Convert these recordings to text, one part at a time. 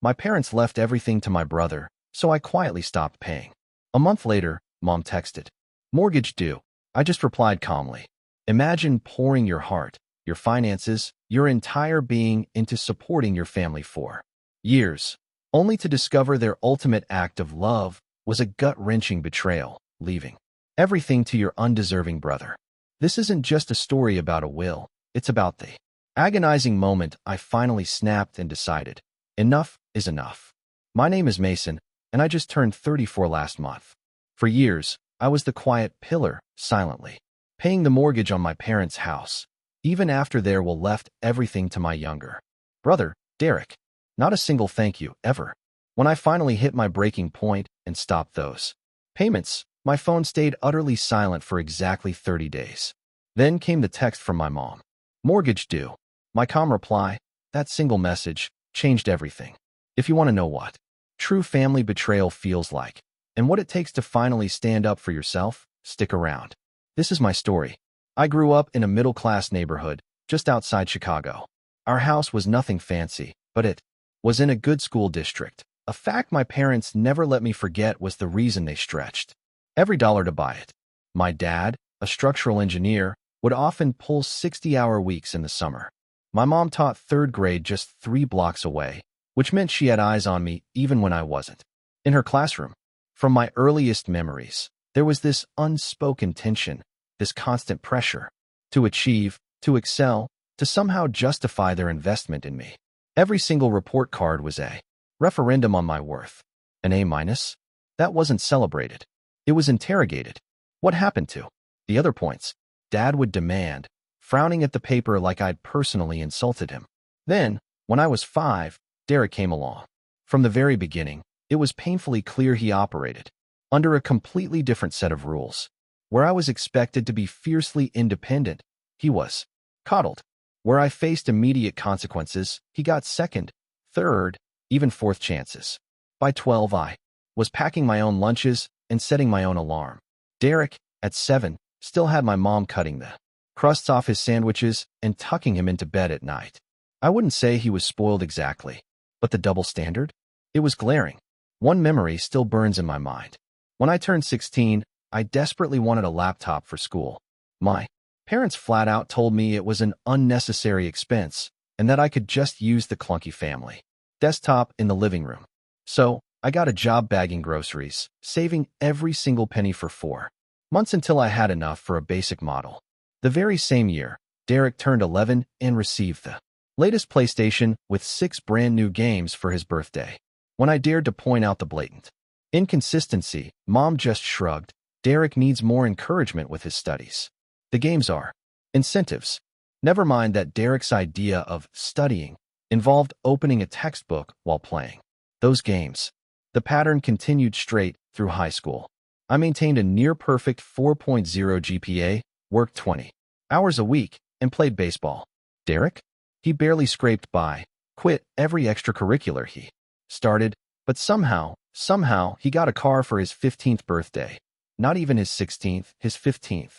My parents left everything to my brother, so I quietly stopped paying. A month later, Mom texted, "Mortgage due." I just replied calmly. Imagine pouring your heart, your finances, your entire being into supporting your family for years, only to discover their ultimate act of love was a gut-wrenching betrayal, leaving everything to your undeserving brother. This isn't just a story about a will, it's about the agonizing moment I finally snapped and decided, enough is enough. My name is Mason, and I just turned 34 last month. For years, I was the quiet pillar, silently paying the mortgage on my parents' house, even after they left everything to my younger brother, Derek. Not a single thank you, ever. When I finally hit my breaking point and stopped those payments, my phone stayed utterly silent for exactly 30 days. Then came the text from my mom. "Mortgage due." My calm reply, that single message, changed everything. If you want to know what true family betrayal feels like, and what it takes to finally stand up for yourself, stick around. This is my story. I grew up in a middle-class neighborhood, just outside Chicago. Our house was nothing fancy, but it was in a good school district. A fact my parents never let me forget was the reason they stretched every dollar to buy it. My dad, a structural engineer, would often pull 60-hour weeks in the summer. My mom taught third grade just 3 blocks away, which meant she had eyes on me even when I wasn't in her classroom. From my earliest memories, there was this unspoken tension, this constant pressure to achieve, to excel, to somehow justify their investment in me. Every single report card was a referendum on my worth. An A-? That wasn't celebrated. It was interrogated. What happened to the other points? Dad would demand, frowning at the paper like I'd personally insulted him. Then, when I was 5, Derek came along. From the very beginning, it was painfully clear he operated under a completely different set of rules. Where I was expected to be fiercely independent, he was coddled. Where I faced immediate consequences, he got second, third, even fourth chances. By 12, I was packing my own lunches and setting my own alarm. Derek, at 7, still had my mom cutting the crusts off his sandwiches and tucking him into bed at night. I wouldn't say he was spoiled exactly, but the double standard? It was glaring. One memory still burns in my mind. When I turned 16, I desperately wanted a laptop for school. My parents flat out told me it was an unnecessary expense and that I could just use the clunky family desktop in the living room. So, I got a job bagging groceries, saving every single penny for 4 months until I had enough for a basic model. The very same year, Derek turned 11 and received the latest PlayStation with 6 brand new games for his birthday. When I dared to point out the blatant inconsistency, Mom just shrugged. Derek needs more encouragement with his studies. The games are incentives. Never mind that Derek's idea of studying involved opening a textbook while playing those games. The pattern continued straight through high school. I maintained a near-perfect 4.0 GPA, worked 20 hours a week, and played baseball. Derek? He barely scraped by, quit every extracurricular he started, but somehow he got a car for his 15th birthday. Not even his 16th, his 15th.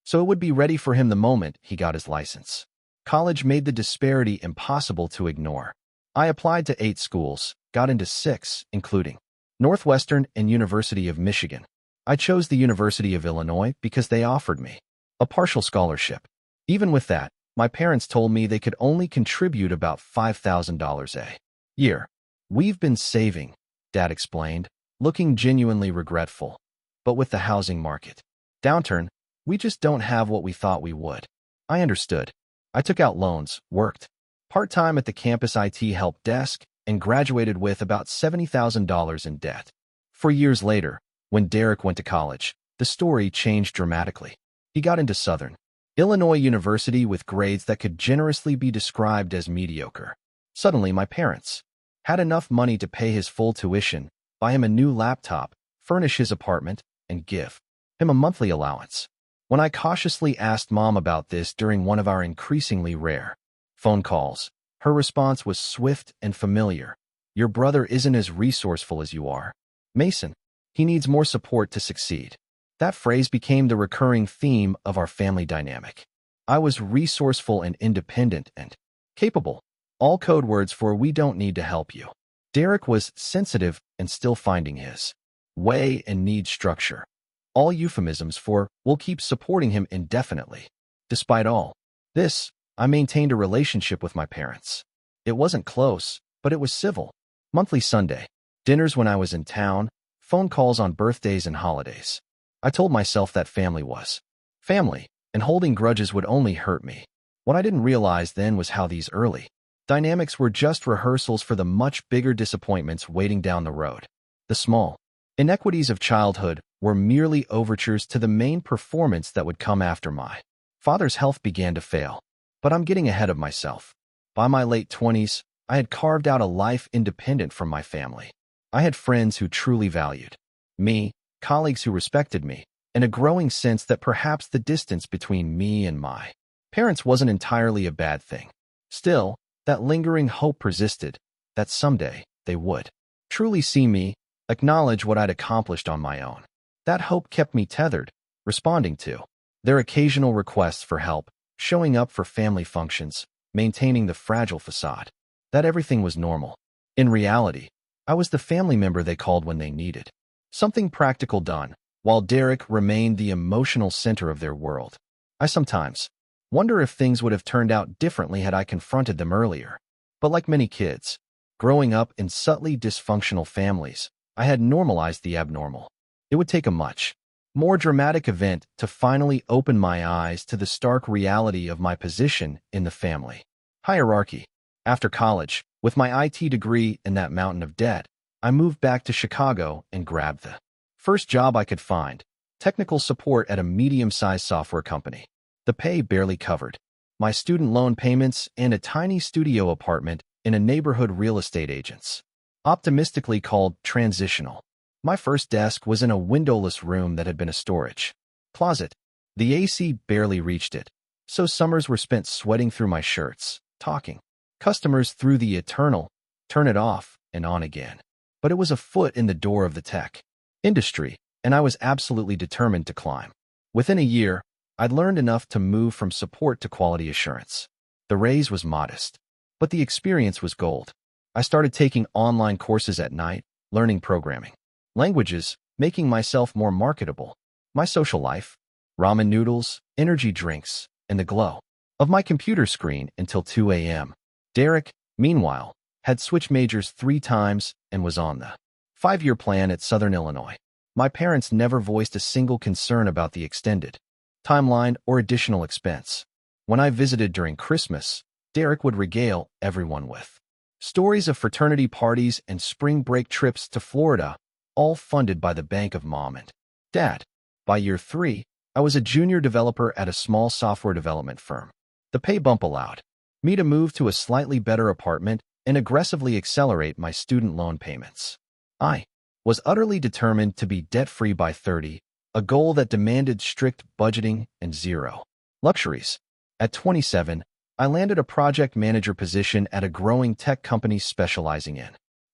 So it would be ready for him the moment he got his license. College made the disparity impossible to ignore. I applied to 8 schools, got into 6, including Northwestern and University of Michigan. I chose the University of Illinois because they offered me a partial scholarship. Even with that, my parents told me they could only contribute about $5,000 a year. "We've been saving," Dad explained, looking genuinely regretful. "But with the housing market downturn, we just don't have what we thought we would." I understood. I took out loans, worked part-time at the campus IT help desk, and graduated with about $70,000 in debt. 4 years later, when Derek went to college, the story changed dramatically. He got into Southern Illinois University with grades that could generously be described as mediocre. Suddenly, my parents had enough money to pay his full tuition, buy him a new laptop, furnish his apartment, and give him a monthly allowance. When I cautiously asked Mom about this during one of our increasingly rare phone calls, her response was swift and familiar. "Your brother isn't as resourceful as you are, Mason. He needs more support to succeed." That phrase became the recurring theme of our family dynamic. I was resourceful and independent and capable. All code words for "we don't need to help you." Derek was sensitive and still finding his way and needs structure. All euphemisms for "we'll keep supporting him indefinitely." Despite all this, I maintained a relationship with my parents. It wasn't close, but it was civil. Monthly Sunday dinners when I was in town, phone calls on birthdays and holidays. I told myself that family was family, and holding grudges would only hurt me. What I didn't realize then was how these early dynamics were just rehearsals for the much bigger disappointments waiting down the road. The small inequities of childhood were merely overtures to the main performance that would come after my father's health began to fail. But I'm getting ahead of myself. By my late 20s, I had carved out a life independent from my family. I had friends who truly valued me, colleagues who respected me, and a growing sense that perhaps the distance between me and my parents wasn't entirely a bad thing. Still, that lingering hope persisted, that someday they would truly see me, acknowledge what I'd accomplished on my own. That hope kept me tethered, responding to their occasional requests for help, showing up for family functions, maintaining the fragile facade that everything was normal. In reality, I was the family member they called when they needed something practical done, while Derek remained the emotional center of their world. I sometimes wonder if things would have turned out differently had I confronted them earlier. But like many kids, growing up in subtly dysfunctional families, I had normalized the abnormal. It would take a much more dramatic event to finally open my eyes to the stark reality of my position in the family hierarchy. After college, with my IT degree and that mountain of debt, I moved back to Chicago and grabbed the first job I could find, technical support at a medium-sized software company. The pay barely covered my student loan payments and a tiny studio apartment in a neighborhood real estate agent's optimistically called transitional. My first desk was in a windowless room that had been a storage closet. The AC barely reached it, so summers were spent sweating through my shirts, talking customers through the eternal turn it off and on again. But it was a foot in the door of the tech industry, and I was absolutely determined to climb. Within a year, I'd learned enough to move from support to quality assurance. The raise was modest, but the experience was gold. I started taking online courses at night, learning programming languages, making myself more marketable. My social life, ramen noodles, energy drinks, and the glow of my computer screen until 2 a.m. Derek, meanwhile, had switched majors 3 times and was on the 5-year plan at Southern Illinois. My parents never voiced a single concern about the extended timeline or additional expense. When I visited during Christmas, Derek would regale everyone with stories of fraternity parties and spring break trips to Florida, all funded by the bank of Mom and Dad. By year 3, I was a junior developer at a small software development firm. The pay bump allowed me to move to a slightly better apartment and aggressively accelerate my student loan payments. I was utterly determined to be debt-free by 30, a goal that demanded strict budgeting and zero luxuries. At 27, I landed a project manager position at a growing tech company specializing in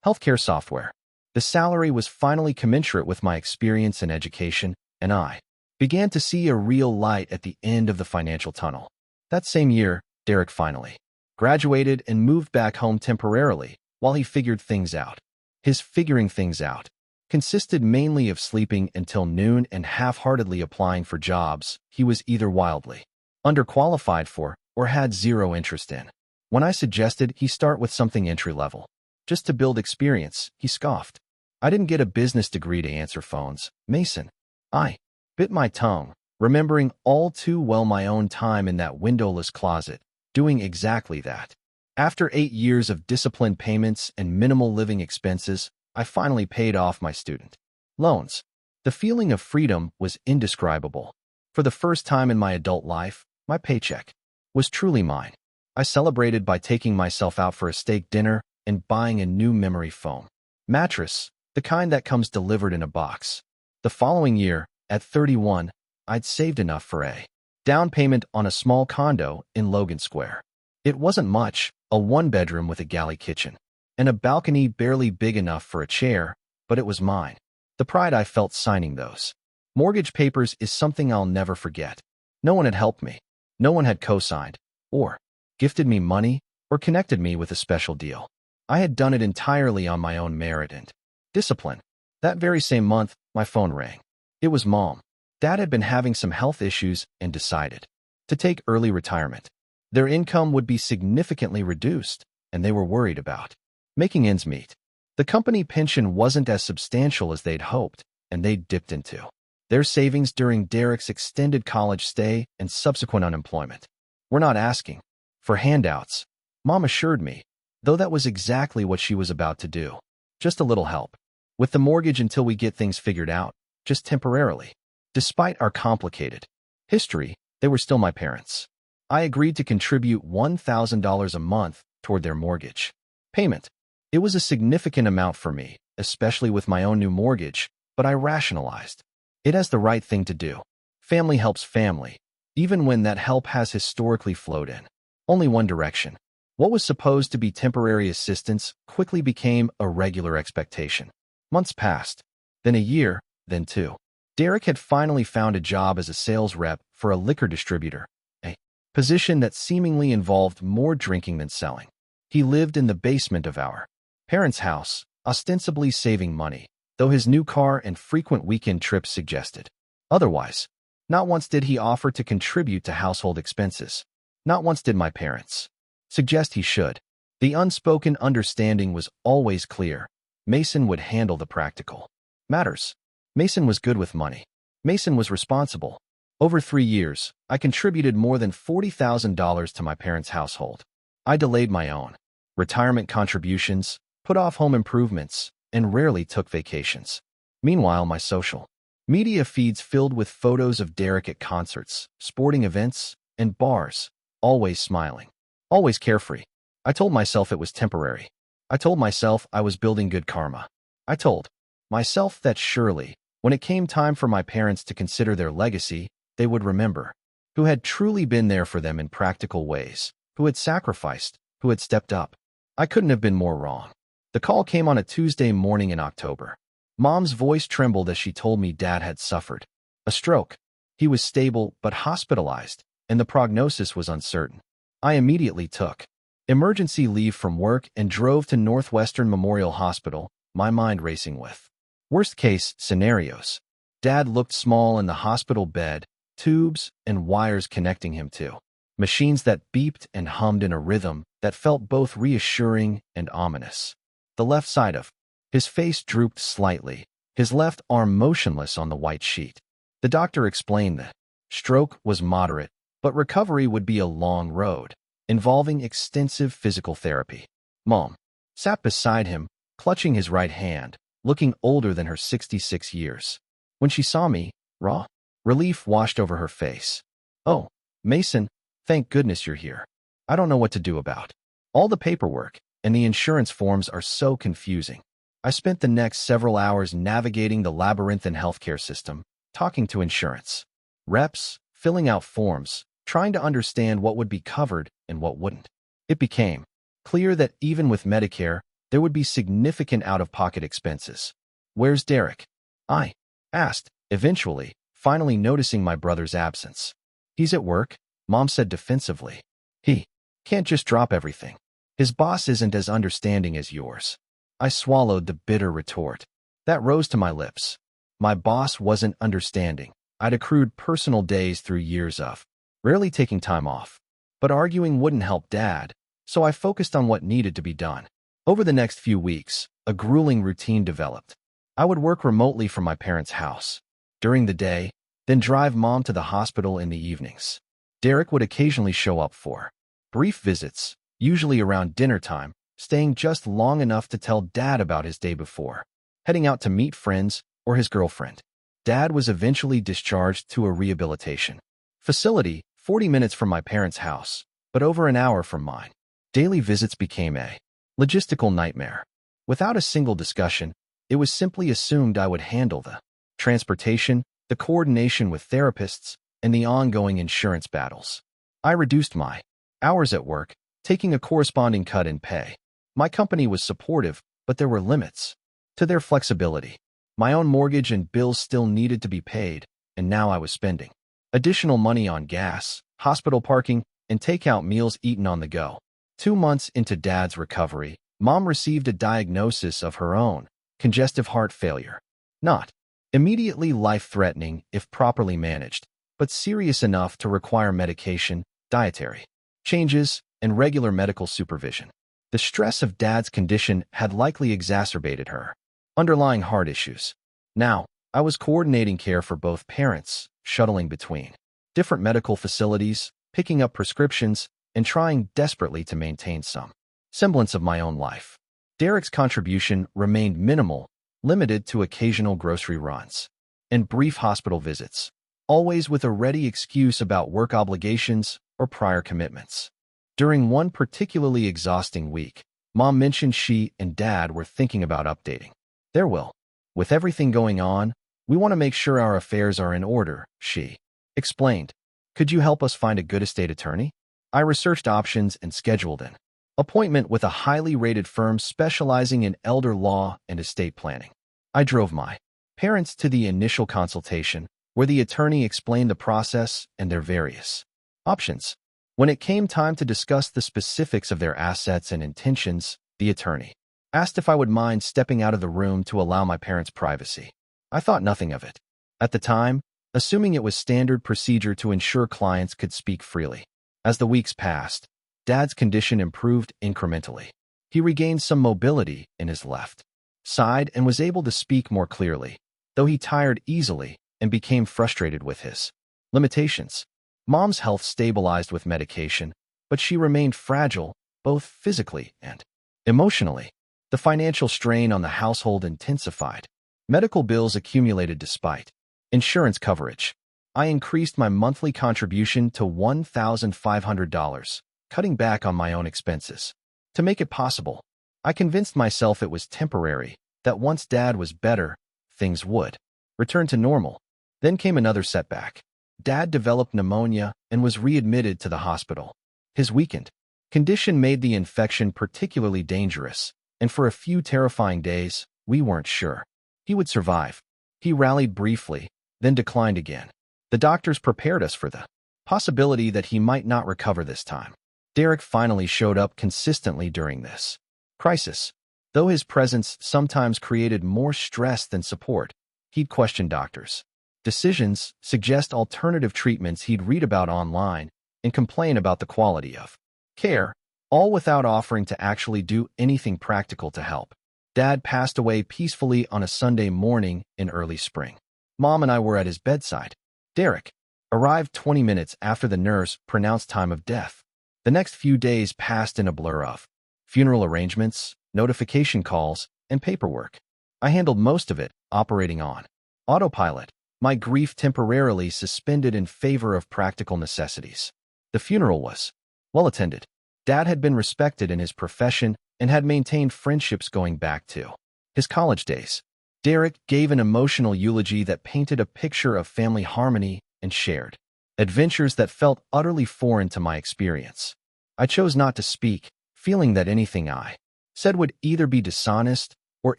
healthcare software. The salary was finally commensurate with my experience and education, and I began to see a real light at the end of the financial tunnel. That same year, Derek finally graduated and moved back home temporarily while he figured things out. His figuring things out consisted mainly of sleeping until noon and half-heartedly applying for jobs he was either wildly underqualified for or had zero interest in. When I suggested he start with something entry-level, just to build experience, he scoffed. I didn't get a business degree to answer phones, Mason. I bit my tongue, remembering all too well my own time in that windowless closet, doing exactly that. After 8 years of disciplined payments and minimal living expenses, I finally paid off my student loans. The feeling of freedom was indescribable. For the first time in my adult life, my paycheck was truly mine. I celebrated by taking myself out for a steak dinner and buying a new memory foam mattress, the kind that comes delivered in a box. The following year, at 31, I'd saved enough for a down payment on a small condo in Logan Square. It wasn't much, a 1-bedroom with a galley kitchen and a balcony barely big enough for a chair, but it was mine. The pride I felt signing those mortgage papers is something I'll never forget. No one had helped me. No one had co-signed, or gifted me money, or connected me with a special deal. I had done it entirely on my own merit and discipline. That very same month, my phone rang. It was Mom. Dad had been having some health issues and decided to take early retirement. Their income would be significantly reduced, and they were worried about making ends meet. The company pension wasn't as substantial as they'd hoped, and they'd dipped into their savings during Derek's extended college stay and subsequent unemployment. We're not asking for handouts, Mom assured me, though that was exactly what she was about to do. Just a little help with the mortgage until we get things figured out, just temporarily. Despite our complicated history, they were still my parents. I agreed to contribute $1,000 a month toward their mortgage payment. It was a significant amount for me, especially with my own new mortgage, but I rationalized it as the right thing to do. Family helps family, even when that help has historically flowed in only one direction. What was supposed to be temporary assistance quickly became a regular expectation. Months passed, then a year, then two. Derek had finally found a job as a sales rep for a liquor distributor, a position that seemingly involved more drinking than selling. He lived in the basement of our parents' house, ostensibly saving money, though his new car and frequent weekend trips suggested otherwise. Not once did he offer to contribute to household expenses. Not once did my parents suggest he should. The unspoken understanding was always clear. Mason would handle the practical matters. Mason was good with money. Mason was responsible. Over 3 years, I contributed more than $40,000 to my parents' household. I delayed my own retirement contributions, put off home improvements, and rarely took vacations. Meanwhile, my social media feeds filled with photos of Derek at concerts, sporting events, and bars, always smiling, always carefree. I told myself it was temporary. I told myself I was building good karma. I told myself that surely, when it came time for my parents to consider their legacy, they would remember who had truly been there for them in practical ways, who had sacrificed, who had stepped up. I couldn't have been more wrong. The call came on a Tuesday morning in October. Mom's voice trembled as she told me Dad had suffered a stroke. He was stable but hospitalized, and the prognosis was uncertain. I immediately took emergency leave from work and drove to Northwestern Memorial Hospital, my mind racing with worst-case scenarios. Dad looked small in the hospital bed, tubes and wires connecting him to machines that beeped and hummed in a rhythm that felt both reassuring and ominous. The left side of his face drooped slightly, his left arm motionless on the white sheet. The doctor explained the stroke was moderate, but recovery would be a long road, involving extensive physical therapy. Mom sat beside him, clutching his right hand, looking older than her 66 years. When she saw me, raw relief washed over her face. "Oh, Mason, thank goodness you're here. I don't know what to do about all the paperwork, and the insurance forms are so confusing." I spent the next several hours navigating the labyrinthine healthcare system, talking to insurance reps, filling out forms, trying to understand what would be covered and what wouldn't. It became clear that even with Medicare, there would be significant out-of-pocket expenses. "Where's Derek?" I asked, eventually, finally noticing my brother's absence. "He's at work," Mom said defensively. "He can't just drop everything. His boss isn't as understanding as yours." I swallowed the bitter retort. That rose to my lips. My boss wasn't understanding. I'd accrued personal days through years of rarely taking time off. But arguing wouldn't help Dad, so I focused on what needed to be done. Over the next few weeks, a grueling routine developed. I would work remotely from my parents' house during the day, then drive Mom to the hospital in the evenings. Derek would occasionally show up for brief visits, usually around dinner time, staying just long enough to tell Dad about his day before heading out to meet friends or his girlfriend. Dad was eventually discharged to a rehabilitation facility 40 minutes from my parents' house, but over an hour from mine. Daily visits became a logistical nightmare. Without a single discussion, it was simply assumed I would handle the transportation, the coordination with therapists, and the ongoing insurance battles. I reduced my hours at work, taking a corresponding cut in pay. My company was supportive, but there were limits to their flexibility. My own mortgage and bills still needed to be paid, and now I was spending additional money on gas, hospital parking, and takeout meals eaten on the go. 2 months into Dad's recovery, Mom received a diagnosis of her own, congestive heart failure. Not immediately life-threatening if properly managed, but serious enough to require medication, dietary changes, and regular medical supervision. The stress of Dad's condition had likely exacerbated her underlying heart issues. Now, I was coordinating care for both parents, shuttling between different medical facilities, picking up prescriptions, and trying desperately to maintain some semblance of my own life. Derek's contribution remained minimal, limited to occasional grocery runs and brief hospital visits, always with a ready excuse about work obligations or prior commitments. During one particularly exhausting week, Mom mentioned she and Dad were thinking about updating their will. With everything going on, we want to make sure our affairs are in order, she explained. Could you help us find a good estate attorney? I researched options and scheduled an appointment with a highly rated firm specializing in elder law and estate planning. I drove my parents to the initial consultation, where the attorney explained the process and their various options. When it came time to discuss the specifics of their assets and intentions, the attorney asked if I would mind stepping out of the room to allow my parents' privacy. I thought nothing of it at the time, assuming it was standard procedure to ensure clients could speak freely. As the weeks passed, Dad's condition improved incrementally. He regained some mobility in his left side and was able to speak more clearly, though he tired easily and became frustrated with his limitations. Mom's health stabilized with medication, but she remained fragile, both physically and emotionally. The financial strain on the household intensified. Medical bills accumulated despite insurance coverage. I increased my monthly contribution to $1,500, cutting back on my own expenses. To make it possible, I convinced myself it was temporary, that once Dad was better, things would return to normal. Then came another setback. Dad developed pneumonia and was readmitted to the hospital. His weakened condition made the infection particularly dangerous, and for a few terrifying days, we weren't sure he would survive. He rallied briefly, then declined again. The doctors prepared us for the possibility that he might not recover this time. Derek finally showed up consistently during this crisis. Though his presence sometimes created more stress than support, he'd question doctors' decisions, suggest alternative treatments he'd read about online, and complain about the quality of care, all without offering to actually do anything practical to help. Dad passed away peacefully on a Sunday morning in early spring. Mom and I were at his bedside. Derek arrived 20 minutes after the nurse pronounced time of death. The next few days passed in a blur of funeral arrangements, notification calls, and paperwork. I handled most of it, operating on autopilot, my grief temporarily suspended in favor of practical necessities. The funeral was well attended. Dad had been respected in his profession and had maintained friendships going back to his college days. Derek gave an emotional eulogy that painted a picture of family harmony and shared adventures that felt utterly foreign to my experience. I chose not to speak, feeling that anything I said would either be dishonest or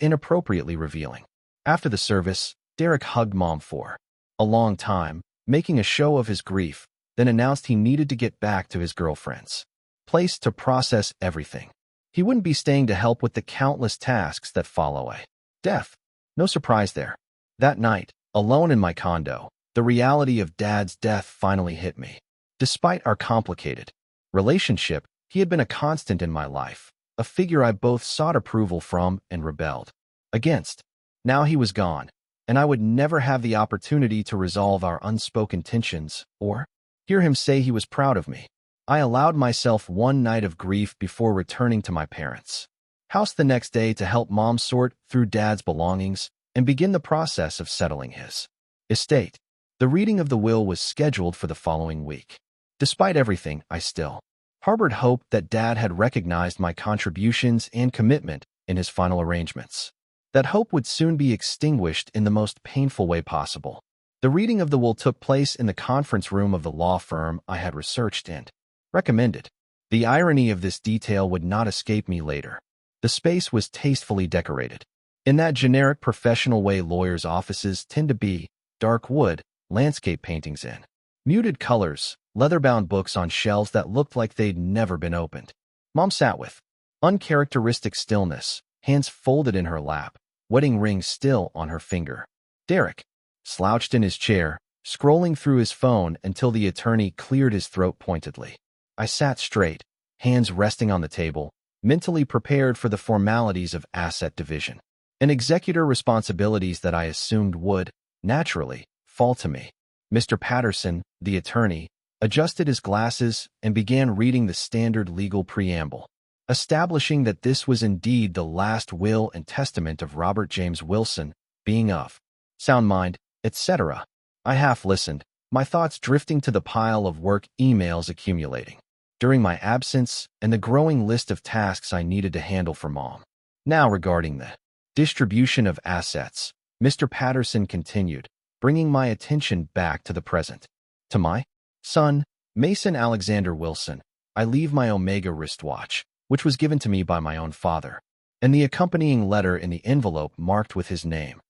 inappropriately revealing. After the service, Derek hugged Mom for a long time, making a show of his grief, then announced he needed to get back to his girlfriend's place to process everything. He wouldn't be staying to help with the countless tasks that follow a death. No surprise there. That night, alone in my condo, the reality of Dad's death finally hit me. Despite our complicated relationship, he had been a constant in my life, a figure I both sought approval from and rebelled against. Now he was gone, and I would never have the opportunity to resolve our unspoken tensions or hear him say he was proud of me. I allowed myself one night of grief before returning to my parents' house the next day to help Mom sort through Dad's belongings and begin the process of settling his estate. The reading of the will was scheduled for the following week. Despite everything, I still harbored hope that Dad had recognized my contributions and commitment in his final arrangements. That hope would soon be extinguished in the most painful way possible. The reading of the will took place in the conference room of the law firm I had researched and recommended. The irony of this detail would not escape me later. The space was tastefully decorated. In that generic professional way lawyers' offices tend to be, dark wood, landscape paintings in muted colors, leather-bound books on shelves that looked like they'd never been opened. Mom sat with Uncharacteristic stillness, hands folded in her lap, wedding ring still on her finger. Derek slouched in his chair, scrolling through his phone until the attorney cleared his throat pointedly. I sat straight, hands resting on the table, mentally prepared for the formalities of asset division and executor responsibilities that I assumed would, naturally, fall to me. Mr. Patterson, the attorney, adjusted his glasses and began reading the standard legal preamble, establishing that this was indeed the last will and testament of Robert James Wilson, being of sound mind, etc. I half listened, my thoughts drifting to the pile of work emails accumulating during my absence and the growing list of tasks I needed to handle for Mom. Now regarding the distribution of assets, Mr. Patterson continued, bringing my attention back to the present. To my son, Mason Alexander Wilson, I leave my Omega wristwatch, which was given to me by my own father, and the accompanying letter in the envelope marked with his name.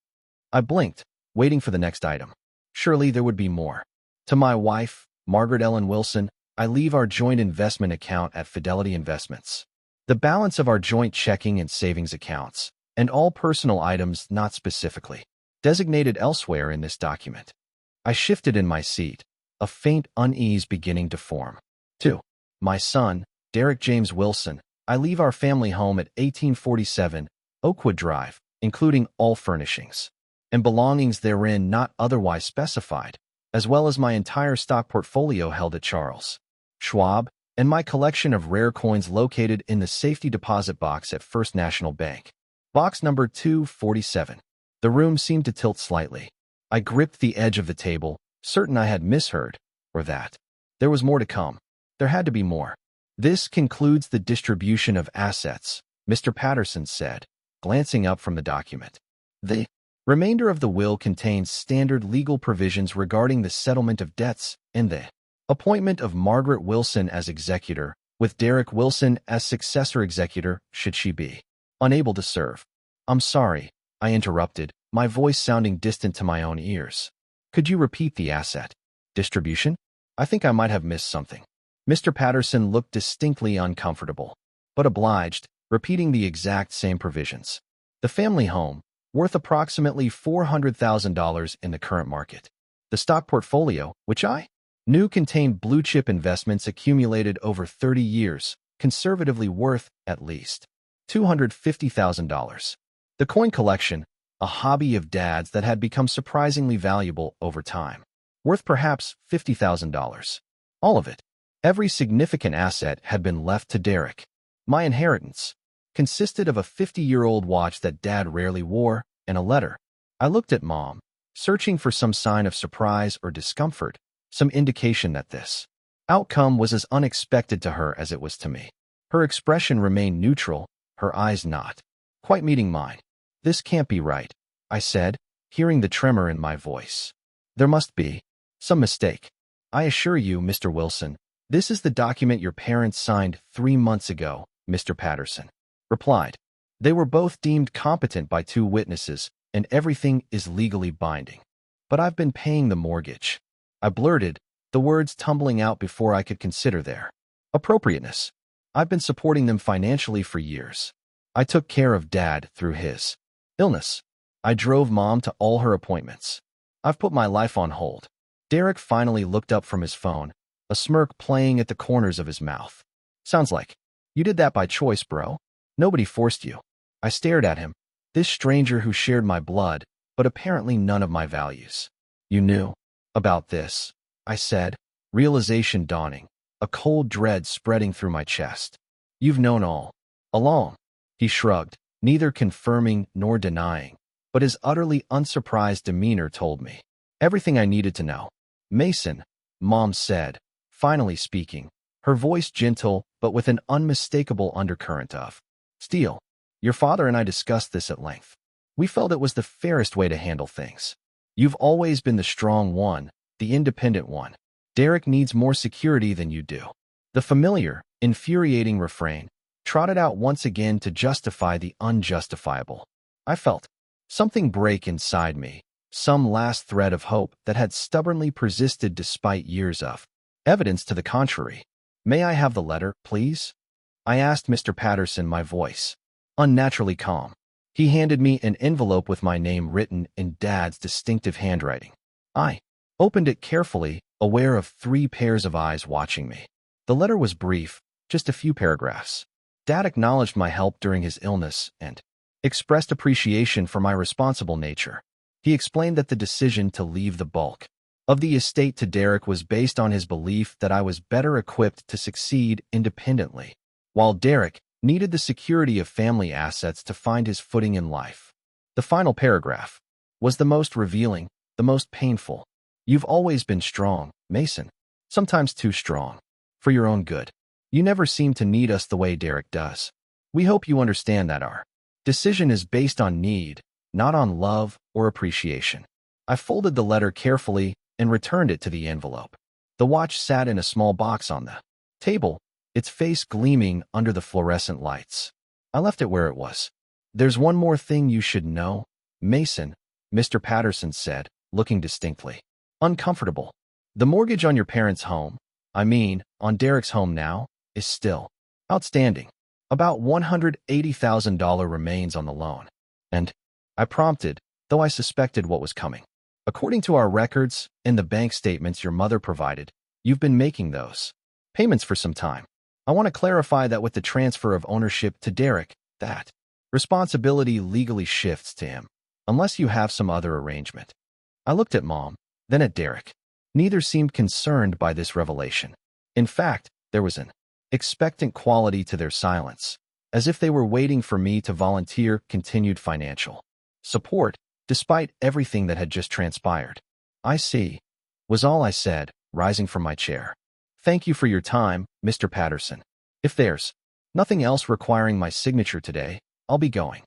I blinked, waiting for the next item. Surely there would be more. To my wife, Margaret Ellen Wilson, I leave our joint investment account at Fidelity Investments, the balance of our joint checking and savings accounts, and all personal items not specifically designated elsewhere in this document. I shifted in my seat, a faint unease beginning to form. 2. My son, Derek James Wilson, I leave our family home at 1847 Oakwood Drive, including all furnishings and belongings therein not otherwise specified, as well as my entire stock portfolio held at Charles Schwab, and my collection of rare coins located in the safety deposit box at First National Bank. Box number 247. The room seemed to tilt slightly. I gripped the edge of the table, certain I had misheard, or that there was more to come. There had to be more. This concludes the distribution of assets, Mr. Patterson said, glancing up from the document. The remainder of the will contains standard legal provisions regarding the settlement of debts and the appointment of Margaret Wilson as executor, with Derek Wilson as successor executor should she be unable to serve. I'm sorry, I interrupted, my voice sounding distant to my own ears. Could you repeat the asset distribution? I think I might have missed something. Mr. Patterson looked distinctly uncomfortable, but obliged, repeating the exact same provisions. The family home, worth approximately $400,000 in the current market. The stock portfolio, which I knew contained blue-chip investments accumulated over 30 years, conservatively worth, at least, $250,000. The coin collection, a hobby of Dad's that had become surprisingly valuable over time, worth perhaps $50,000. All of it. Every significant asset had been left to Derek. My inheritance consisted of a 50-year-old watch that Dad rarely wore and a letter. I looked at Mom, searching for some sign of surprise or discomfort, some indication that this outcome was as unexpected to her as it was to me. Her expression remained neutral, her eyes not quite meeting mine. This can't be right, I said, hearing the tremor in my voice. There must be some mistake. I assure you, Mr. Wilson, this is the document your parents signed 3 months ago, Mr. Patterson replied. They were both deemed competent by 2 witnesses, and everything is legally binding. But I've been paying the mortgage. I blurted, the words tumbling out before I could consider their appropriateness. I've been supporting them financially for years. I took care of Dad through his illness. I drove Mom to all her appointments. I've put my life on hold. Derek finally looked up from his phone, a smirk playing at the corners of his mouth. Sounds like you did that by choice, bro. Nobody forced you. I stared at him, this stranger who shared my blood, but apparently none of my values. You knew about this, I said, realization dawning, a cold dread spreading through my chest. You've known all along. He shrugged, neither confirming nor denying, but his utterly unsurprised demeanor told me everything I needed to know. Mason, Mom said, finally speaking, her voice gentle but with an unmistakable undercurrent of steel. Your father and I discussed this at length. We felt it was the fairest way to handle things. You've always been the strong one, the independent one. Derek needs more security than you do. The familiar, infuriating refrain trotted out once again to justify the unjustifiable. I felt something break inside me, some last thread of hope that had stubbornly persisted despite years of evidence to the contrary. May I have the letter, please? I asked Mr. Patterson, my voice unnaturally calm. He handed me an envelope with my name written in Dad's distinctive handwriting. I opened it carefully, aware of 3 pairs of eyes watching me. The letter was brief, just a few paragraphs. Dad acknowledged my help during his illness and expressed appreciation for my responsible nature. He explained that the decision to leave the bulk of the estate to Derek was based on his belief that I was better equipped to succeed independently, while Derek needed the security of family assets to find his footing in life. The final paragraph was the most revealing, the most painful. You've always been strong, Mason. Sometimes too strong. For your own good. You never seem to need us the way Derek does. We hope you understand that our decision is based on need, not on love or appreciation. I folded the letter carefully and returned it to the envelope. The watch sat in a small box on the table, its face gleaming under the fluorescent lights. I left it where it was. There's one more thing you should know, Mason, Mr. Patterson said, looking distinctly uncomfortable. The mortgage on your parents' home, on Derek's home now, is still outstanding. About $180,000 remains on the loan. And I prompted, though I suspected what was coming. According to our records and the bank statements your mother provided, you've been making those payments for some time. I want to clarify that with the transfer of ownership to Derek, that responsibility legally shifts to him, unless you have some other arrangement. I looked at Mom, then at Derek. Neither seemed concerned by this revelation. In fact, there was an expectant quality to their silence, as if they were waiting for me to volunteer continued financial support, despite everything that had just transpired. I see, was all I said, rising from my chair. Thank you for your time, Mr. Patterson. If there's nothing else requiring my signature today, I'll be going.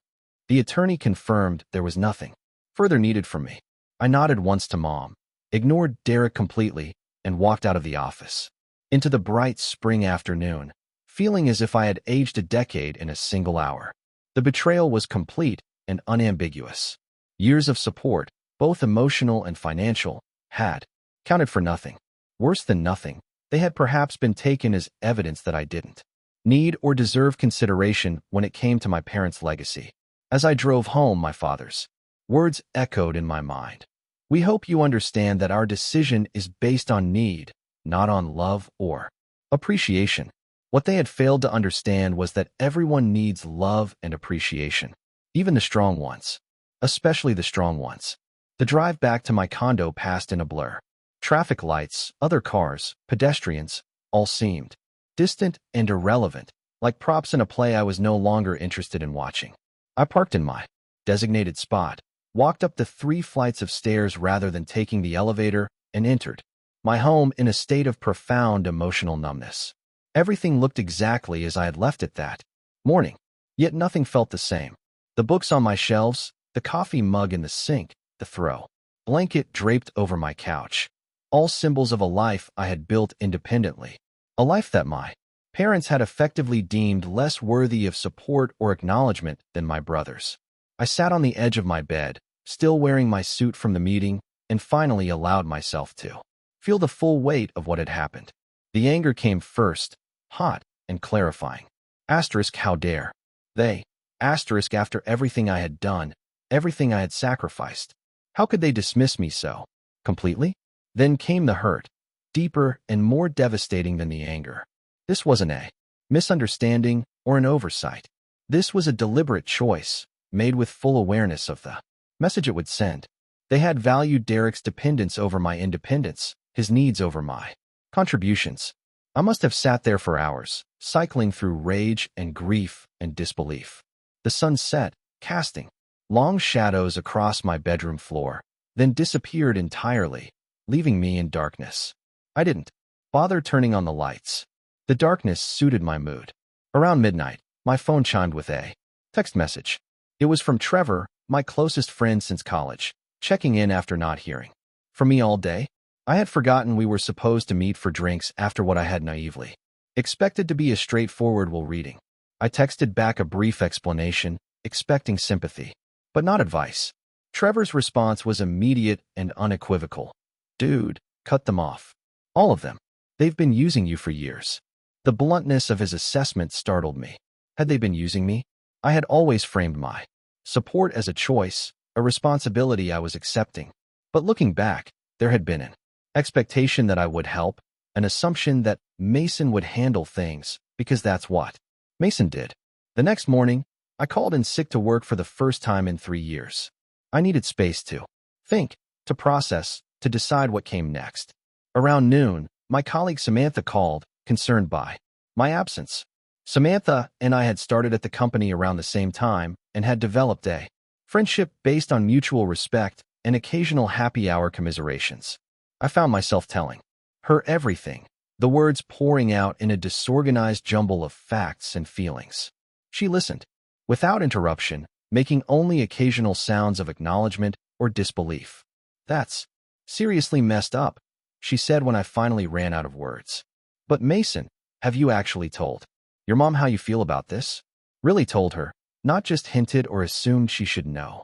The attorney confirmed there was nothing further needed from me. I nodded once to Mom, ignored Derek completely, and walked out of the office into the bright spring afternoon, feeling as if I had aged a decade in a single hour. The betrayal was complete and unambiguous. Years of support, both emotional and financial, had counted for nothing. Worse than nothing, they had perhaps been taken as evidence that I didn't need or deserve consideration when it came to my parents' legacy. As I drove home, my father's words echoed in my mind. We hope you understand that our decision is based on need, not on love or appreciation. What they had failed to understand was that everyone needs love and appreciation, even the strong ones, especially the strong ones. The drive back to my condo passed in a blur. Traffic lights, other cars, pedestrians, all seemed distant and irrelevant, like props in a play I was no longer interested in watching. I parked in my designated spot, walked up the 3 flights of stairs rather than taking the elevator, and entered my home in a state of profound emotional numbness. Everything looked exactly as I had left it that morning, yet nothing felt the same. The books on my shelves, the coffee mug in the sink, the throw blanket draped over my couch, all symbols of a life I had built independently, a life that my parents had effectively deemed less worthy of support or acknowledgement than my brothers. I sat on the edge of my bed, still wearing my suit from the meeting, and finally allowed myself to feel the full weight of what had happened. The anger came first, hot and clarifying. Asterisk, how dare they? Asterisk, after everything I had done, everything I had sacrificed. How could they dismiss me so completely? Then came the hurt, deeper and more devastating than the anger. This wasn't a misunderstanding or an oversight. This was a deliberate choice, made with full awareness of the message it would send. They had valued Derek's dependence over my independence, his needs over my contributions. I must have sat there for hours, cycling through rage and grief and disbelief. The sun set, casting long shadows across my bedroom floor, then disappeared entirely, leaving me in darkness. I didn't bother turning on the lights. The darkness suited my mood. Around midnight, my phone chimed with a text message. It was from Trevor, my closest friend since college, checking in after not hearing from me all day. I had forgotten we were supposed to meet for drinks after what I had naively expected to be a straightforward while reading. I texted back a brief explanation, expecting sympathy, but not advice. Trevor's response was immediate and unequivocal. Dude, cut them off. All of them. They've been using you for years. The bluntness of his assessment startled me. Had they been using me? I had always framed my support as a choice, a responsibility I was accepting. But looking back, there had been an expectation that I would help, an assumption that Mason would handle things, because that's what Mason did. The next morning, I called in sick to work for the first time in 3 years. I needed space to think, to process, to decide what came next. Around noon, my colleague Samantha called, concerned by my absence. Samantha and I had started at the company around the same time and had developed a friendship based on mutual respect and occasional happy hour commiserations. I found myself telling her everything, the words pouring out in a disorganized jumble of facts and feelings. She listened, without interruption, making only occasional sounds of acknowledgement or disbelief. "That's seriously messed up," she said when I finally ran out of words. "But Mason, have you actually told your mom how you feel about this?" Really told her, not just hinted or assumed she should know.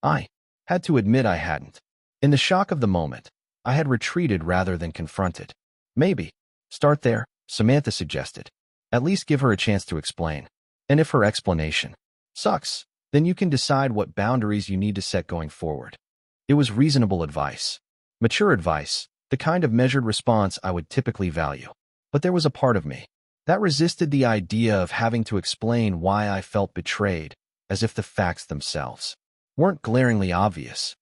I had to admit I hadn't. In the shock of the moment, I had retreated rather than confronted. "Maybe start there," Samantha suggested. "At least give her a chance to explain. And if her explanation sucks, then you can decide what boundaries you need to set going forward." It was reasonable advice. Mature advice, the kind of measured response I would typically value. But there was a part of me that resisted the idea of having to explain why I felt betrayed, as if the facts themselves weren't glaringly obvious.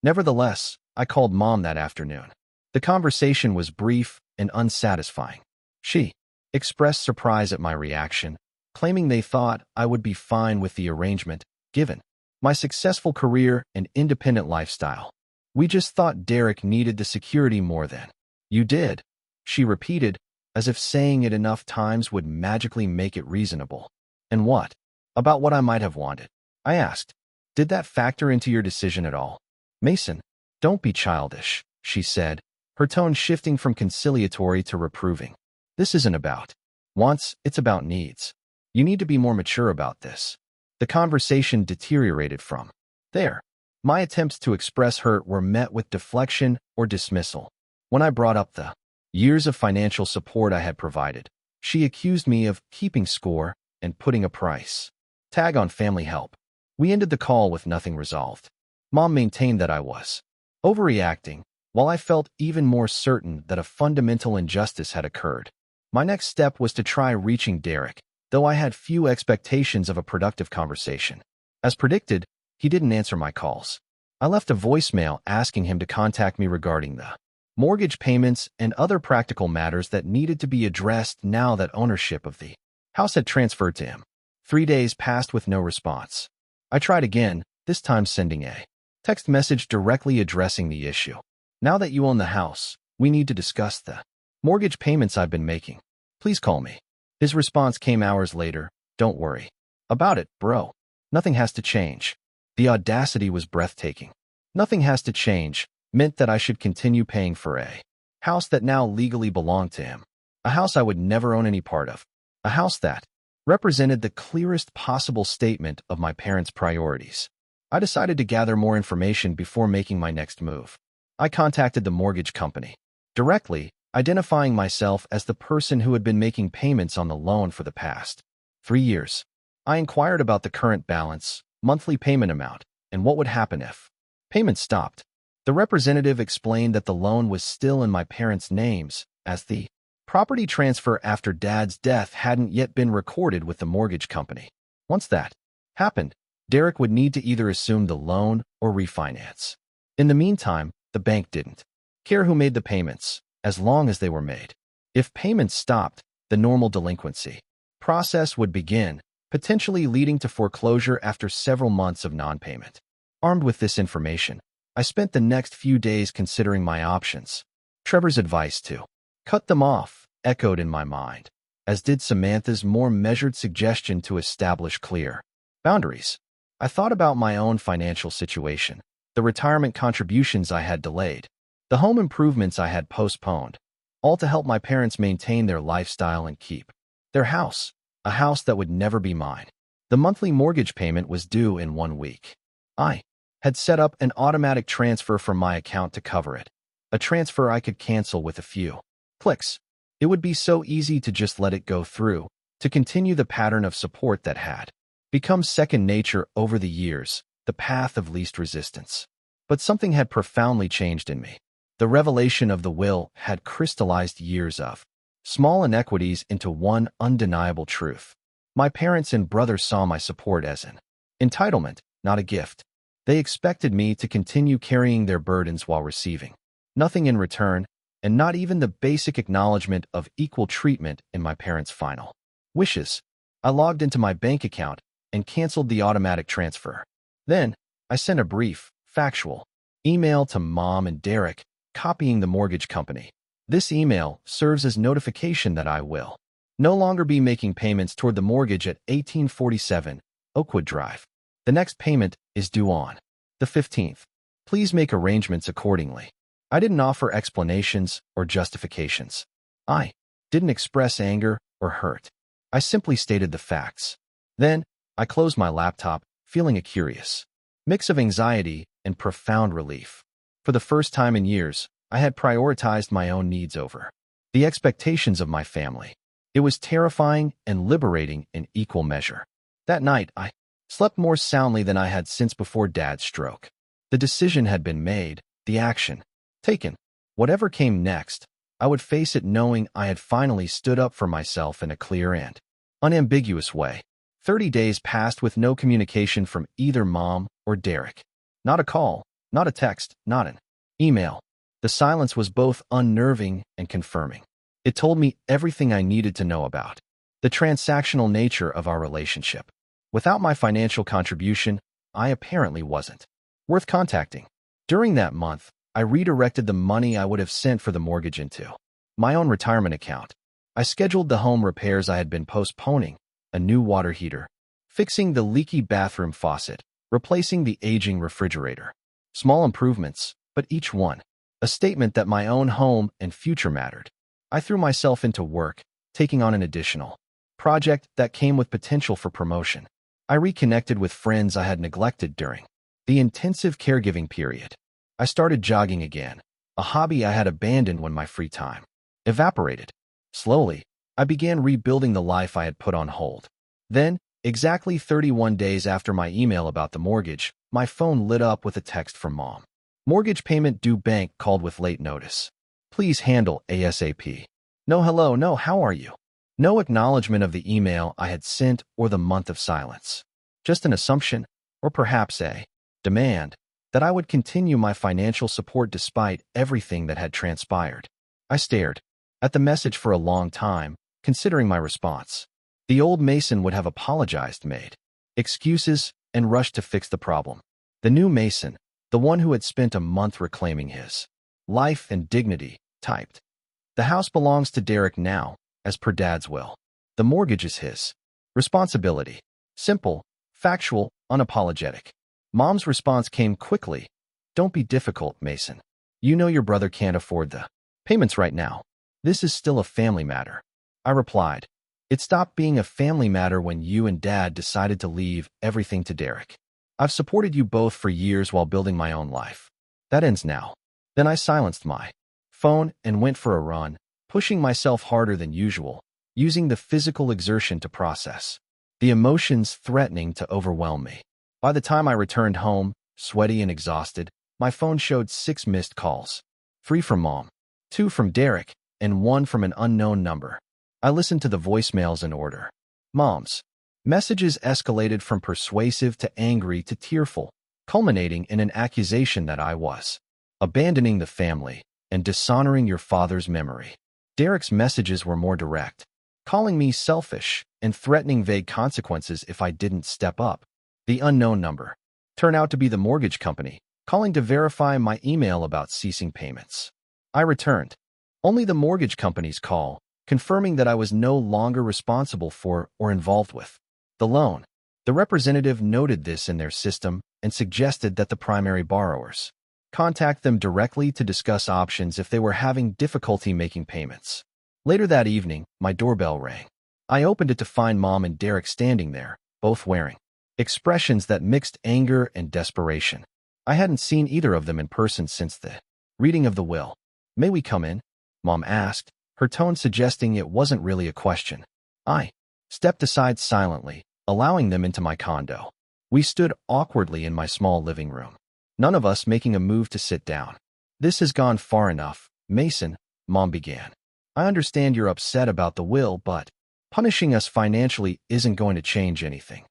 Nevertheless, I called Mom that afternoon. The conversation was brief and unsatisfying. She expressed surprise at my reaction, claiming they thought I would be fine with the arrangement, given my successful career and independent lifestyle. "We just thought Derek needed the security more than you did," she repeated, as if saying it enough times would magically make it reasonable. "And what about what I might have wanted?" I asked. "Did that factor into your decision at all?" "Mason, don't be childish," she said, her tone shifting from conciliatory to reproving. "This isn't about wants, it's about needs. You need to be more mature about this." The conversation deteriorated from there. My attempts to express hurt were met with deflection or dismissal. When I brought up the years of financial support I had provided, she accused me of keeping score and putting a price tag on family help. We ended the call with nothing resolved. Mom maintained that I was overreacting, while I felt even more certain that a fundamental injustice had occurred. My next step was to try reaching Derek, though I had few expectations of a productive conversation. As predicted, he didn't answer my calls. I left a voicemail asking him to contact me regarding the mortgage payments and other practical matters that needed to be addressed now that ownership of the house had transferred to him. 3 days passed with no response. I tried again, this time sending a text message directly addressing the issue. "Now that you own the house, we need to discuss the mortgage payments I've been making. Please call me." His response came hours later. "Don't worry about it, bro. Nothing has to change." The audacity was breathtaking. "Nothing has to change" meant that I should continue paying for a house that now legally belonged to him. A house I would never own any part of. A house that represented the clearest possible statement of my parents' priorities. I decided to gather more information before making my next move. I contacted the mortgage company directly, identifying myself as the person who had been making payments on the loan for the past 3 years. I inquired about the current balance, monthly payment amount, and what would happen if payments stopped. The representative explained that the loan was still in my parents' names, as the property transfer after Dad's death hadn't yet been recorded with the mortgage company. Once that happened, Derek would need to either assume the loan or refinance. In the meantime, the bank didn't care who made the payments, as long as they were made. If payments stopped, the normal delinquency process would begin, potentially leading to foreclosure after several months of non-payment. Armed with this information, I spent the next few days considering my options. Trevor's advice to cut them off echoed in my mind, as did Samantha's more measured suggestion to establish clear boundaries. I thought about my own financial situation, the retirement contributions I had delayed, the home improvements I had postponed, all to help my parents maintain their lifestyle and keep their house, a house that would never be mine. The monthly mortgage payment was due in 1 week. I had set up an automatic transfer from my account to cover it, a transfer I could cancel with a few clicks. It would be so easy to just let it go through, to continue the pattern of support that had become second nature over the years, the path of least resistance. But something had profoundly changed in me. The revelation of the will had crystallized years of small inequities into one undeniable truth. My parents and brother saw my support as an entitlement, not a gift. They expected me to continue carrying their burdens while receiving nothing in return, and not even the basic acknowledgement of equal treatment in my parents' final wishes. I logged into my bank account and canceled the automatic transfer. Then, I sent a brief, factual email to Mom and Derek, copying the mortgage company. This email serves as notification that I will no longer be making payments toward the mortgage at 1847 Oakwood Drive. The next payment is due on the 15th. Please make arrangements accordingly. I didn't offer explanations or justifications. I didn't express anger or hurt. I simply stated the facts. Then, I closed my laptop, feeling a curious mix of anxiety and profound relief. For the first time in years, I had prioritized my own needs over the expectations of my family. It was terrifying and liberating in equal measure. That night, I slept more soundly than I had since before Dad's stroke. The decision had been made, the action taken. Whatever came next, I would face it knowing I had finally stood up for myself in a clear and unambiguous way. 30 days passed with no communication from either Mom or Derek. Not a call, not a text, not an email. The silence was both unnerving and confirming. It told me everything I needed to know about the transactional nature of our relationship. Without my financial contribution, I apparently wasn't worth contacting. During that month, I redirected the money I would have sent for the mortgage into my own retirement account. I scheduled the home repairs I had been postponing, a new water heater, fixing the leaky bathroom faucet, replacing the aging refrigerator. Small improvements, but each one a statement that my own home and future mattered. I threw myself into work, taking on an additional project that came with potential for promotion. I reconnected with friends I had neglected during the intensive caregiving period. I started jogging again, a hobby I had abandoned when my free time evaporated. Slowly, I began rebuilding the life I had put on hold. Then, exactly 31 days after my email about the mortgage, my phone lit up with a text from Mom. Mortgage payment due, bank called with late notice. Please handle ASAP. No hello, no how are you? No acknowledgement of the email I had sent or the month of silence. Just an assumption, or perhaps a demand, that I would continue my financial support despite everything that had transpired. I stared at the message for a long time, considering my response. The old Mason would have apologized, made excuses, and rushed to fix the problem. The new Mason, the one who had spent a month reclaiming his life and dignity, typed, "The house belongs to Derek now, as per Dad's will. The mortgage is his responsibility." Simple, factual, unapologetic. Mom's response came quickly. "Don't be difficult, Mason. You know your brother can't afford the payments right now. This is still a family matter." I replied, "It stopped being a family matter when you and Dad decided to leave everything to Derek. I've supported you both for years while building my own life. That ends now." Then I silenced my phone and went for a run, pushing myself harder than usual, using the physical exertion to process the emotions threatening to overwhelm me. By the time I returned home, sweaty and exhausted, my phone showed 6 missed calls. 3 from Mom, 2 from Derek, and 1 from an unknown number. I listened to the voicemails in order. Mom's messages escalated from persuasive to angry to tearful, culminating in an accusation that I was abandoning the family and dishonoring your father's memory. Derek's messages were more direct, calling me selfish and threatening vague consequences if I didn't step up. The unknown number turned out to be the mortgage company, calling to verify my email about ceasing payments. I returned only the mortgage company's call, confirming that I was no longer responsible for or involved with the loan. The representative noted this in their system and suggested that the primary borrowers contact them directly to discuss options if they were having difficulty making payments. Later that evening, my doorbell rang. I opened it to find Mom and Derek standing there, both wearing expressions that mixed anger and desperation. I hadn't seen either of them in person since the reading of the will. "May we come in?" Mom asked, her her tone suggesting it wasn't really a question. I stepped aside silently, allowing them into my condo. We stood awkwardly in my small living room, none of us making a move to sit down. "This has gone far enough, Mason," Mom began. "I understand you're upset about the will, but punishing us financially isn't going to change anything."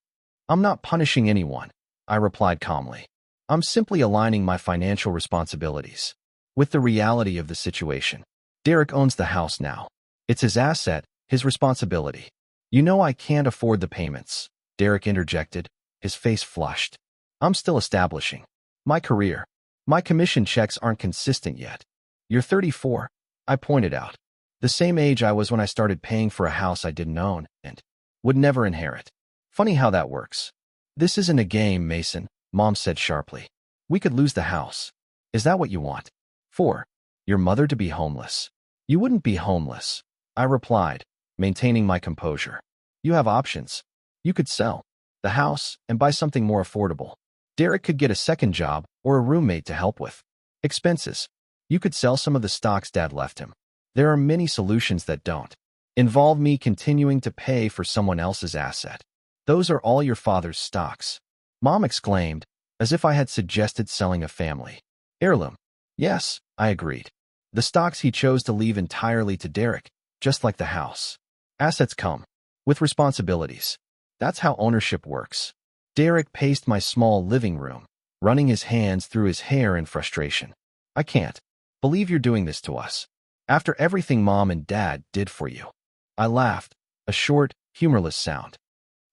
"I'm not punishing anyone," I replied calmly. "I'm simply aligning my financial responsibilities with the reality of the situation. Derek owns the house now. It's his asset, his responsibility." "You know I can't afford the payments," Derek interjected, his face flushed. "I'm still establishing my career. My commission checks aren't consistent yet." "You're 34, I pointed out. "The same age I was when I started paying for a house I didn't own and would never inherit. Funny how that works." "This isn't a game, Mason," Mom said sharply. "We could lose the house. Is that what you want? For your mother to be homeless?" "You wouldn't be homeless," I replied, maintaining my composure. "You have options. You could sell the house and buy something more affordable. Derek could get a second job or a roommate to help with expenses. You could sell some of the stocks Dad left him. There are many solutions that don't involve me continuing to pay for someone else's asset." "Those are all your father's stocks?" Mom exclaimed, as if I had suggested selling a family heirloom. "Yes," I agreed. "The stocks he chose to leave entirely to Derek, just like the house. Assets come with responsibilities. That's how ownership works." Derek paced my small living room, running his hands through his hair in frustration. "I can't believe you're doing this to us, after everything Mom and Dad did for you." I laughed, a short, humorless sound.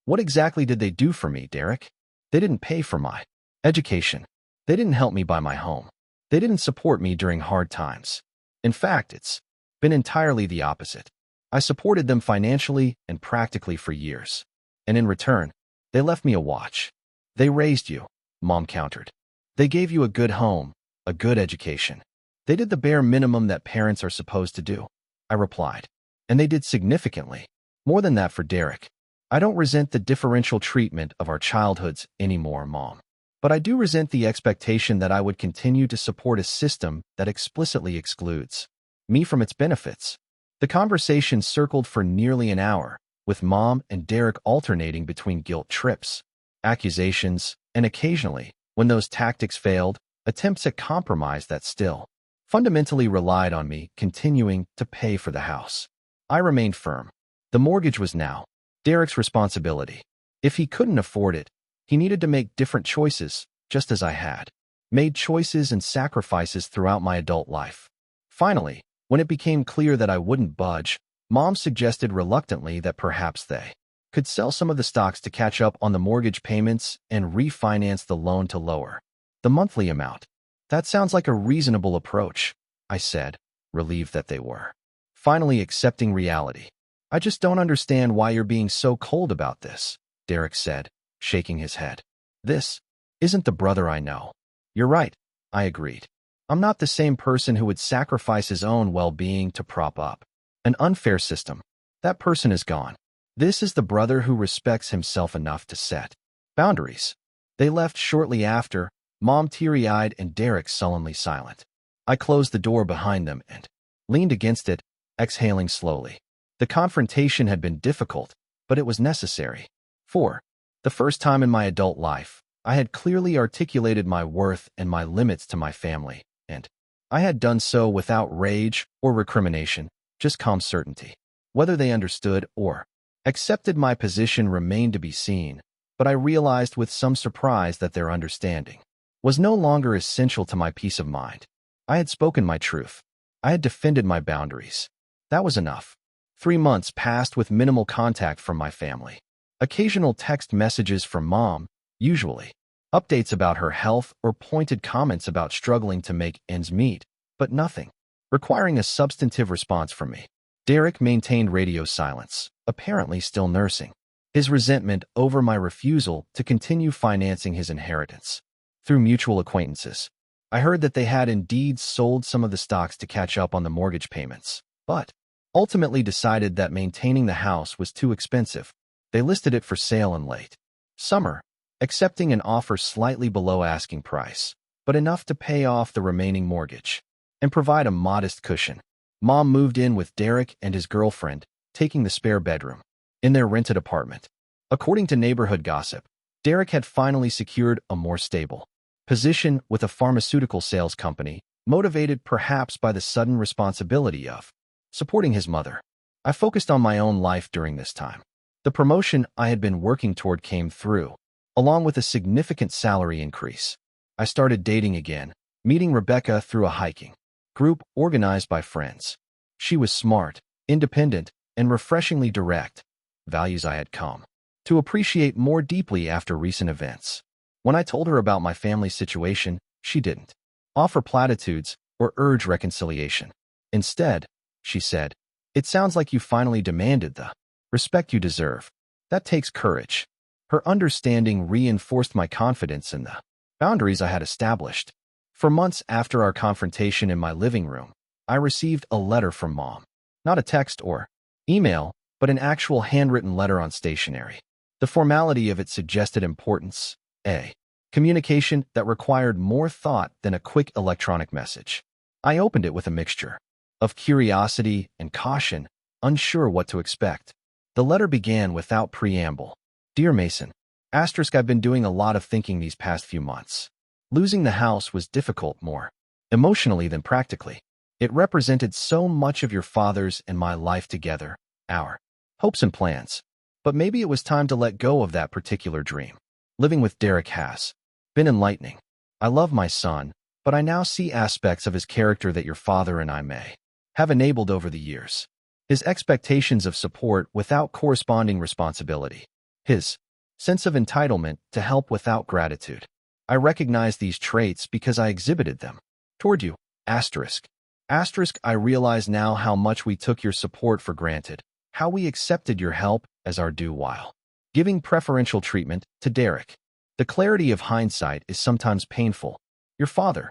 "What exactly did they do for me, Derek? They didn't pay for my education. They didn't help me buy my home. They didn't support me during hard times. In fact, it's been entirely the opposite. I supported them financially and practically for years. And in return, they left me a watch." "They raised you," Mom countered. "They gave you a good home, a good education. They did the bare minimum that parents are supposed to do," I replied. "And they did significantly more than that for Derek. I don't resent the differential treatment of our childhoods anymore, Mom. But I do resent the expectation that I would continue to support a system that explicitly excludes me from its benefits." The conversation circled for nearly an hour, with Mom and Derek alternating between guilt trips, accusations, and occasionally, when those tactics failed, attempts at compromise that still fundamentally relied on me continuing to pay for the house. I remained firm. The mortgage was now Derek's responsibility. If he couldn't afford it, he needed to make different choices, just as I had made choices and sacrifices throughout my adult life. Finally, when it became clear that I wouldn't budge, Mom suggested reluctantly that perhaps they could sell some of the stocks to catch up on the mortgage payments and refinance the loan to lower the monthly amount. "That sounds like a reasonable approach," I said, relieved that they were finally accepting reality. "I just don't understand why you're being so cold about this," Derek said, shaking his head. "This isn't the brother I know." "You're right," I agreed. "I'm not the same person who would sacrifice his own well-being to prop up an unfair system. That person is gone. This is the brother who respects himself enough to set boundaries." They left shortly after, Mom teary-eyed and Derek sullenly silent. I closed the door behind them and leaned against it, exhaling slowly. The confrontation had been difficult, but it was necessary. For the first time in my adult life, I had clearly articulated my worth and my limits to my family, and I had done so without rage or recrimination, just calm certainty. Whether they understood or accepted my position remained to be seen, but I realized with some surprise that their understanding was no longer essential to my peace of mind. I had spoken my truth. I had defended my boundaries. That was enough. 3 months passed with minimal contact from my family. Occasional text messages from Mom, usually updates about her health or pointed comments about struggling to make ends meet, but nothing requiring a substantive response from me. Derek maintained radio silence, apparently still nursing his resentment over my refusal to continue financing his inheritance. Through mutual acquaintances, I heard that they had indeed sold some of the stocks to catch up on the mortgage payments, but ultimately decided that maintaining the house was too expensive. They listed it for sale in late summer, accepting an offer slightly below asking price, but enough to pay off the remaining mortgage and provide a modest cushion. Mom moved in with Derek and his girlfriend, taking the spare bedroom in their rented apartment. According to neighborhood gossip, Derek had finally secured a more stable position with a pharmaceutical sales company, motivated perhaps by the sudden responsibility of supporting his mother. I focused on my own life during this time. The promotion I had been working toward came through, along with a significant salary increase. I started dating again, meeting Rebecca through a hiking group organized by friends. She was smart, independent, and refreshingly direct, values I had come to appreciate more deeply after recent events. When I told her about my family's situation, she didn't offer platitudes or urge reconciliation. Instead, she said, "It sounds like you finally demanded the respect you deserve. That takes courage." Her understanding reinforced my confidence in the boundaries I had established. For months after our confrontation in my living room, I received a letter from Mom. Not a text or email, but an actual handwritten letter on stationery. The formality of it suggested importance. A communication that required more thought than a quick electronic message. I opened it with a mixture of curiosity and caution, unsure what to expect. The letter began without preamble. "Dear Mason, I've been doing a lot of thinking these past few months. Losing the house was difficult more emotionally than practically. It represented so much of your father's and my life together, our hopes and plans. But maybe it was time to let go of that particular dream. Living with Derek has been enlightening. I love my son, but I now see aspects of his character that your father and I may have enabled over the years. His expectations of support without corresponding responsibility. His sense of entitlement to help without gratitude. I recognize these traits because I exhibited them toward you. Asterisk. I realize now how much we took your support for granted, how we accepted your help as our due while giving preferential treatment to Derek. The clarity of hindsight is sometimes painful. Your father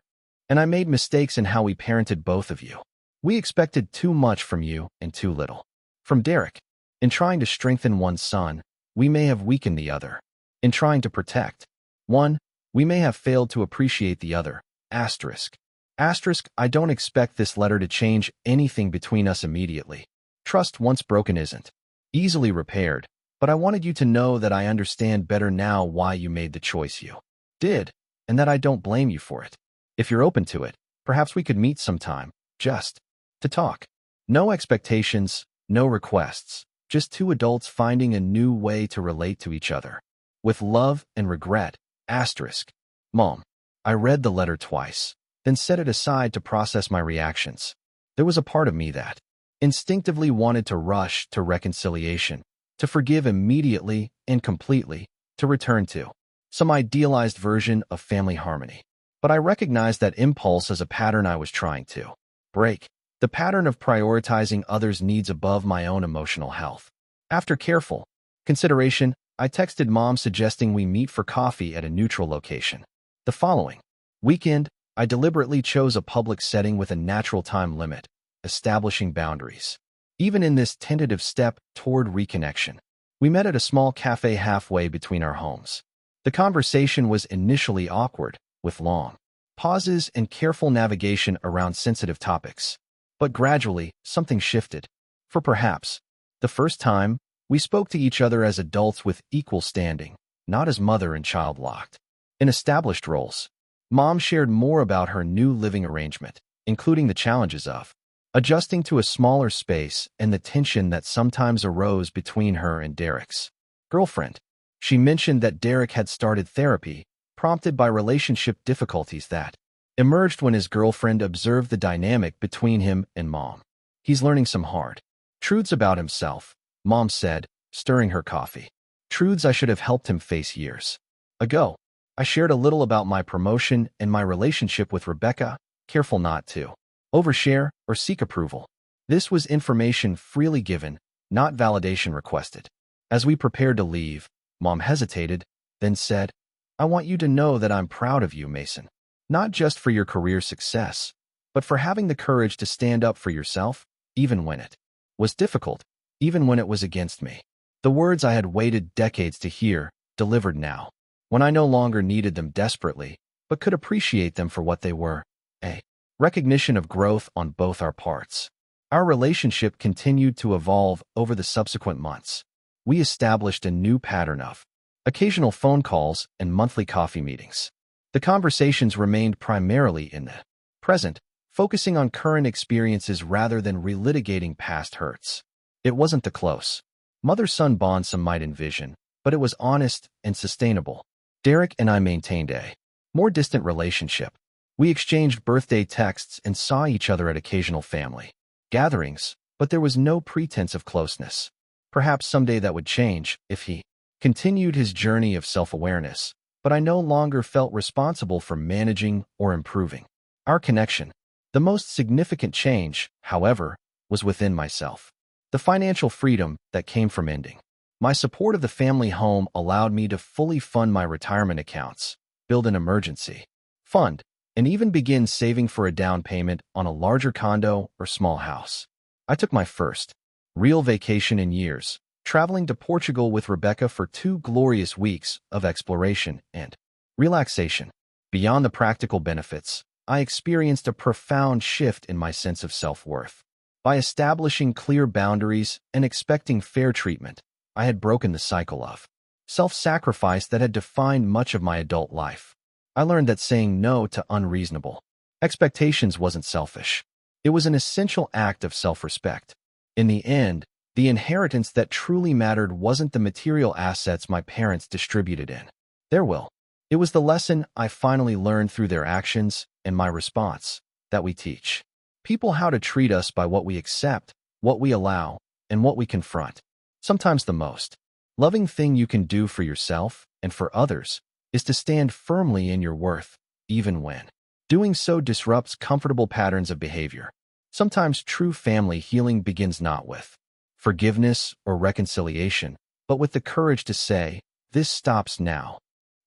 and I made mistakes in how we parented both of you. We expected too much from you and too little from Derek. In trying to strengthen one son, we may have weakened the other. In trying to protect one, we may have failed to appreciate the other. Asterisk. I don't expect this letter to change anything between us immediately. Trust once broken isn't easily repaired, but I wanted you to know that I understand better now why you made the choice you did, and that I don't blame you for it. If you're open to it, perhaps we could meet sometime, just to talk. No expectations, no requests, just two adults finding a new way to relate to each other. With love and regret. Asterisk. Mom. I read the letter twice, then set it aside to process my reactions. There was a part of me that instinctively wanted to rush to reconciliation, to forgive immediately and completely, to return to some idealized version of family harmony. But I recognized that impulse as a pattern I was trying to break, the pattern of prioritizing others' needs above my own emotional health. After careful consideration, I texted Mom suggesting we meet for coffee at a neutral location. The following weekend, I deliberately chose a public setting with a natural time limit, establishing boundaries. Even in this tentative step toward reconnection, we met at a small cafe halfway between our homes. The conversation was initially awkward, with long pauses and careful navigation around sensitive topics. But gradually, something shifted. For perhaps the first time, we spoke to each other as adults with equal standing, not as mother and child locked in established roles. Mom shared more about her new living arrangement, including the challenges of adjusting to a smaller space and the tension that sometimes arose between her and Derek's girlfriend. She mentioned that Derek had started therapy, prompted by relationship difficulties that emerged when his girlfriend observed the dynamic between him and Mom. He's learning some hard truths about himself, Mom said, stirring her coffee. Truths I should have helped him face years ago. I shared a little about my promotion and my relationship with Rebecca, careful not to overshare or seek approval. This was information freely given, not validation requested. As we prepared to leave, Mom hesitated, then said, "I want you to know that I'm proud of you, Mason. Not just for your career success, but for having the courage to stand up for yourself, even when it was difficult, even when it was against me." The words I had waited decades to hear, delivered now, when I no longer needed them desperately, but could appreciate them for what they were, a recognition of growth on both our parts. Our relationship continued to evolve over the subsequent months. We established a new pattern of occasional phone calls and monthly coffee meetings. The conversations remained primarily in the present, focusing on current experiences rather than relitigating past hurts. It wasn't the close mother-son bond some might envision, but it was honest and sustainable. Derek and I maintained a more distant relationship. We exchanged birthday texts and saw each other at occasional family gatherings, but there was no pretense of closeness. Perhaps someday that would change if he continued his journey of self-awareness, but I no longer felt responsible for managing or improving our connection. The most significant change, however, was within myself. The financial freedom that came from ending my support of the family home allowed me to fully fund my retirement accounts, build an emergency fund, and even begin saving for a down payment on a larger condo or small house. I took my first real vacation in years, traveling to Portugal with Rebecca for 2 glorious weeks of exploration and relaxation. Beyond the practical benefits, I experienced a profound shift in my sense of self-worth. By establishing clear boundaries and expecting fair treatment, I had broken the cycle of self-sacrifice that had defined much of my adult life. I learned that saying no to unreasonable expectations wasn't selfish. It was an essential act of self-respect. In the end, the inheritance that truly mattered wasn't the material assets my parents distributed in their will. It was the lesson I finally learned through their actions and my response that we teach people how to treat us by what we accept, what we allow, and what we confront. Sometimes the most loving thing you can do for yourself and for others is to stand firmly in your worth, even when doing so disrupts comfortable patterns of behavior. Sometimes true family healing begins not with forgiveness or reconciliation, but with the courage to say, "This stops now."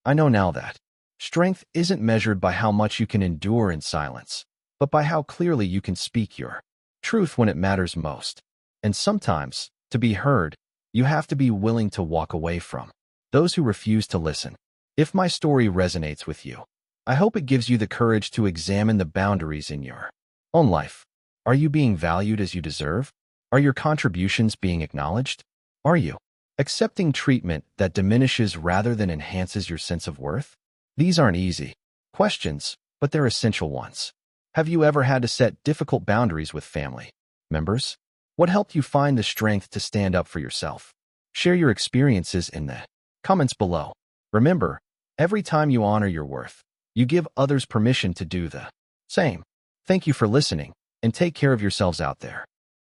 I know now that strength isn't measured by how much you can endure in silence, but by how clearly you can speak your truth when it matters most. And sometimes, to be heard, you have to be willing to walk away from those who refuse to listen. If my story resonates with you, I hope it gives you the courage to examine the boundaries in your own life. Are you being valued as you deserve? Are your contributions being acknowledged? Are you accepting treatment that diminishes rather than enhances your sense of worth? These aren't easy questions, but they're essential ones. Have you ever had to set difficult boundaries with family members? What helped you find the strength to stand up for yourself? Share your experiences in the comments below. Remember, every time you honor your worth, you give others permission to do the same. Thank you for listening, and take care of yourselves out there.